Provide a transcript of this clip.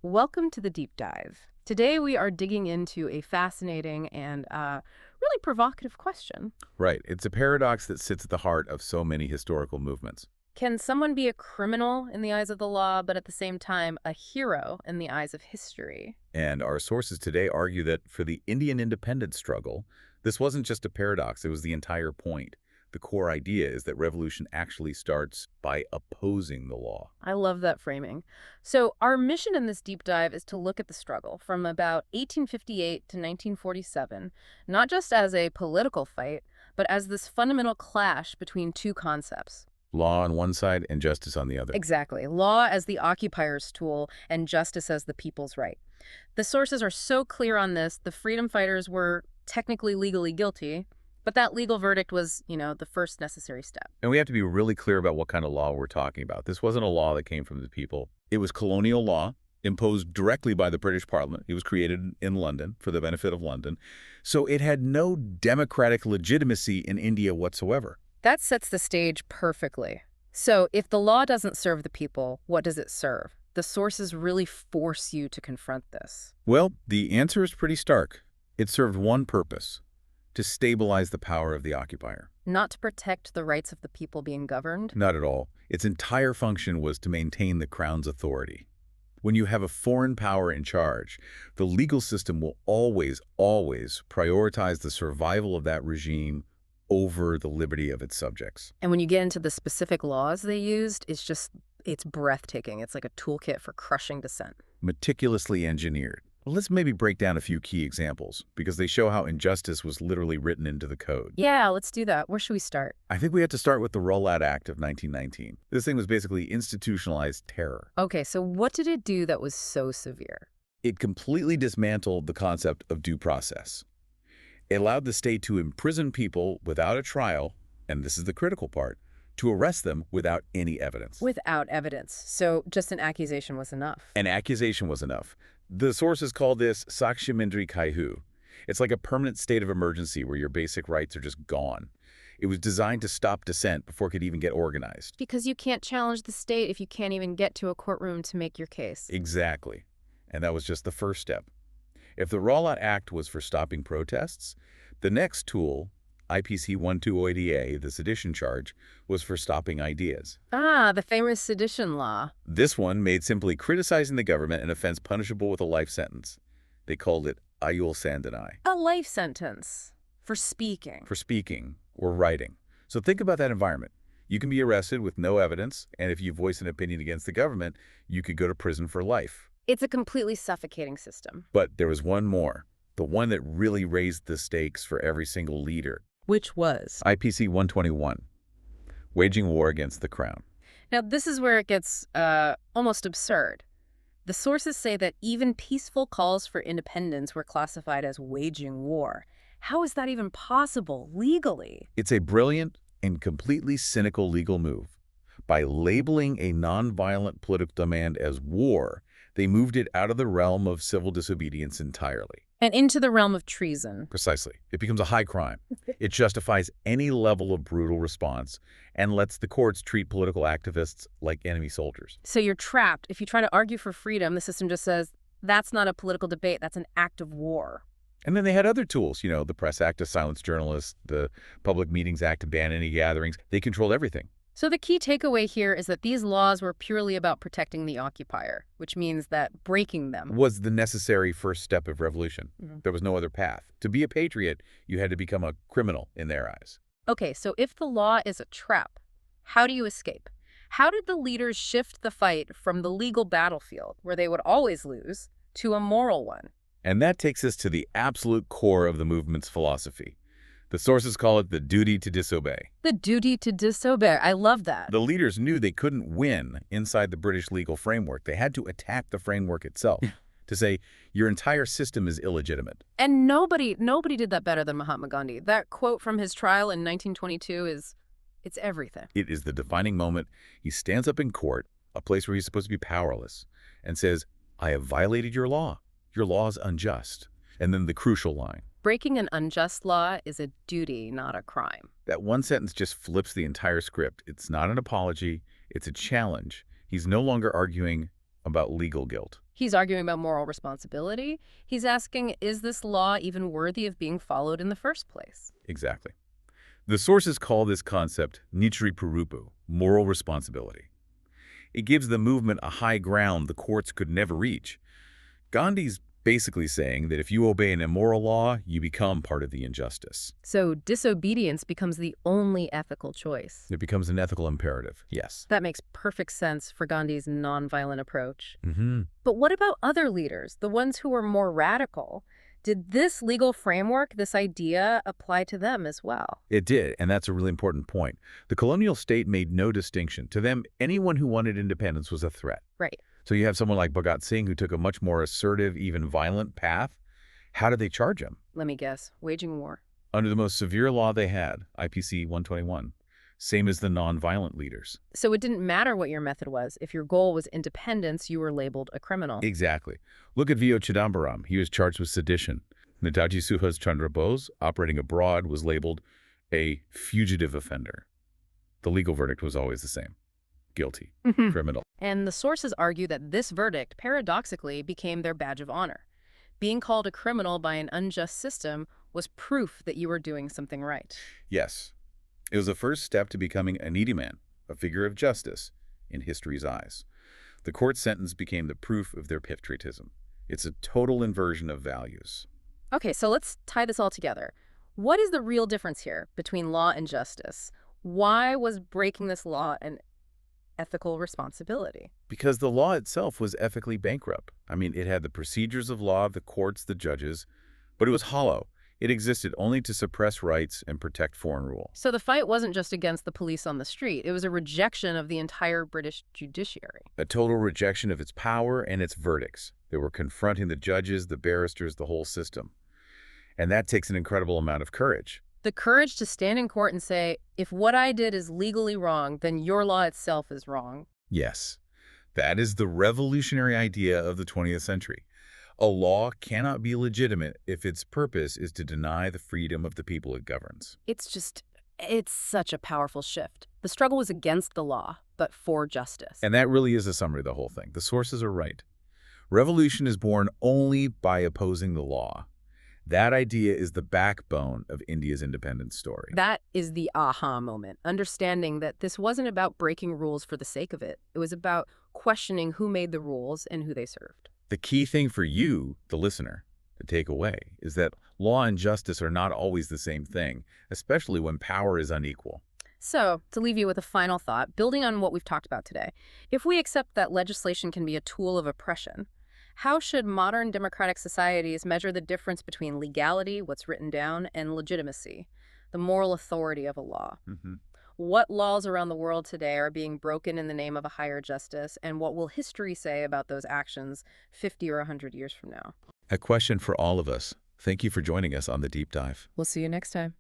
Welcome to the deep dive. Today we are digging into a fascinating and really provocative question. Right. It's a paradox that sits at the heart of so many historical movements. Can someone be a criminal in the eyes of the law, but at the same time a hero in the eyes of history? And our sources today argue that for the Indian independence struggle, this wasn't just a paradox, it was the entire point. The core idea is that revolution actually starts by opposing the law. I love that framing. So our mission in this deep dive is to look at the struggle from about 1858 to 1947, not just as a political fight, but as this fundamental clash between two concepts. Law on one side and justice on the other. Exactly. Law as the occupier's tool and justice as the people's right. The sources are so clear on this. The freedom fighters were technically legally guilty, but that legal verdict was, the first necessary step. And we have to be really clear about what kind of law we're talking about. This wasn't a law that came from the people. It was colonial law imposed directly by the British Parliament. It was created in London for the benefit of London. So it had no democratic legitimacy in India whatsoever. That sets the stage perfectly. So if the law doesn't serve the people, what does it serve? The sources really force you to confront this. Well, the answer is pretty stark. It served one purpose: to stabilize the power of the occupier. Not to protect the rights of the people being governed. Not at all. Its entire function was to maintain the crown's authority. When you have a foreign power in charge, the legal system will always prioritize the survival of that regime over the liberty of its subjects. And when you get into the specific laws they used, it's breathtaking. It's like a toolkit for crushing dissent. Meticulously engineered. Well, let's maybe break down a few key examples, because they show how injustice was literally written into the code. Yeah, let's do that. Where should we start? I think we have to start with the Rowlatt Act of 1919. This thing was basically institutionalized terror. Okay, so what did it do that was so severe? It completely dismantled the concept of due process. It allowed the state to imprison people without a trial, and this is the critical part, to arrest them without any evidence. Without evidence. So just an accusation was enough. An accusation was enough. The sources call this Sakshamindri Kaihu. It's like a permanent state of emergency where your basic rights are just gone. It was designed to stop dissent before it could even get organized. Because you can't challenge the state if you can't even get to a courtroom to make your case. Exactly. And that was just the first step. If the Rowlatt Act was for stopping protests, the next tool, IPC 12080A, the sedition charge, was for stopping ideas. Ah, the famous sedition law. This one made simply criticizing the government an offense punishable with a life sentence. They called it Ayul Sandhanai. A life sentence for speaking. For speaking or writing. So think about that environment. You can be arrested with no evidence, and if you voice an opinion against the government, you could go to prison for life. It's a completely suffocating system. But there was one more, the one that really raised the stakes for every single leader. Which was? IPC 121, waging war against the crown. Now, this is where it gets almost absurd. The sources say that even peaceful calls for independence were classified as waging war. How is that even possible legally? It's a brilliant and completely cynical legal move. By labeling a nonviolent political demand as war, they moved it out of the realm of civil disobedience entirely. And into the realm of treason. Precisely. It becomes a high crime. It justifies any level of brutal response and lets the courts treat political activists like enemy soldiers. So you're trapped. If you try to argue for freedom, the system just says, that's not a political debate, that's an act of war. And then they had other tools, the Press Act to silence journalists, the Public Meetings Act to ban any gatherings. They controlled everything. So the key takeaway here is that these laws were purely about protecting the occupier, which means that breaking them Was the necessary first step of revolution. There was no other path. To be a patriot, you had to become a criminal in their eyes. Okay, so if the law is a trap, how do you escape? How did the leaders shift the fight from the legal battlefield, where they would always lose, to a moral one? And that takes us to the absolute core of the movement's philosophy. The sources call it the duty to disobey. The duty to disobey. I love that. The leaders knew they couldn't win inside the British legal framework. They had to attack the framework itself to say, your entire system is illegitimate. And nobody did that better than Mahatma Gandhi. That quote from his trial in 1922 it's everything. It is the defining moment. He stands up in court, a place where he's supposed to be powerless, and says, I have violated your law. Your law is unjust. And then the crucial line. Breaking an unjust law is a duty, not a crime. That one sentence just flips the entire script. It's not an apology. It's a challenge. He's no longer arguing about legal guilt. He's arguing about moral responsibility. He's asking, is this law even worthy of being followed in the first place? Exactly. The sources call this concept Nichri Purupu, moral responsibility. It gives the movement a high ground the courts could never reach. Gandhi's basically saying that if you obey an immoral law, you become part of the injustice. So disobedience becomes the only ethical choice. It becomes an ethical imperative, yes. That makes perfect sense for Gandhi's nonviolent approach. Mm-hmm. But what about other leaders, the ones who were more radical? Did this legal framework, this idea, apply to them as well? It did, and that's a really important point. The colonial state made no distinction. To them, anyone who wanted independence was a threat. Right. So you have someone like Bhagat Singh who took a much more assertive, even violent path. How did they charge him? Let me guess. Waging war. Under the most severe law they had, IPC 121, same as the non-violent leaders. So it didn't matter what your method was. If your goal was independence, you were labeled a criminal. Exactly. Look at V.O. Chidambaram. He was charged with sedition. Netaji Subhas Chandra Bose, operating abroad, was labeled a fugitive offender. The legal verdict was always the same. Guilty. Criminal. And the sources argue that this verdict, paradoxically, became their badge of honor. Being called a criminal by an unjust system was proof that you were doing something right. Yes. It was the first step to becoming a needy man, a figure of justice, in history's eyes. The court sentence became the proof of their patriotism. It's a total inversion of values. Okay, so let's tie this all together. What is the real difference here between law and justice? Why was breaking this law an ethical responsibility? Because the law itself was ethically bankrupt. I mean, it had the procedures of law, the courts, the judges, but it was hollow. It existed only to suppress rights and protect foreign rule. So the fight wasn't just against the police on the street. It was a rejection of the entire British judiciary. A total rejection of its power and its verdicts. They were confronting the judges, the barristers, the whole system. And that takes an incredible amount of courage. The courage to stand in court and say, if what I did is legally wrong, then your law itself is wrong. Yes, that is the revolutionary idea of the 20th century. A law cannot be legitimate if its purpose is to deny the freedom of the people it governs. It's such a powerful shift. The struggle was against the law, but for justice. And that really is a summary of the whole thing. The sources are right. Revolution is born only by opposing the law. That idea is the backbone of India's independence story. That is the aha moment, understanding that this wasn't about breaking rules for the sake of it. It was about questioning who made the rules and who they served. The key thing for you, the listener, to take away is that law and justice are not always the same thing, especially when power is unequal. So, to leave you with a final thought, building on what we've talked about today, if we accept that legislation can be a tool of oppression, how should modern democratic societies measure the difference between legality, what's written down, and legitimacy, the moral authority of a law? What laws around the world today are being broken in the name of a higher justice, and what will history say about those actions 50 or 100 years from now? A question for all of us. Thank you for joining us on The Deep Dive. We'll see you next time.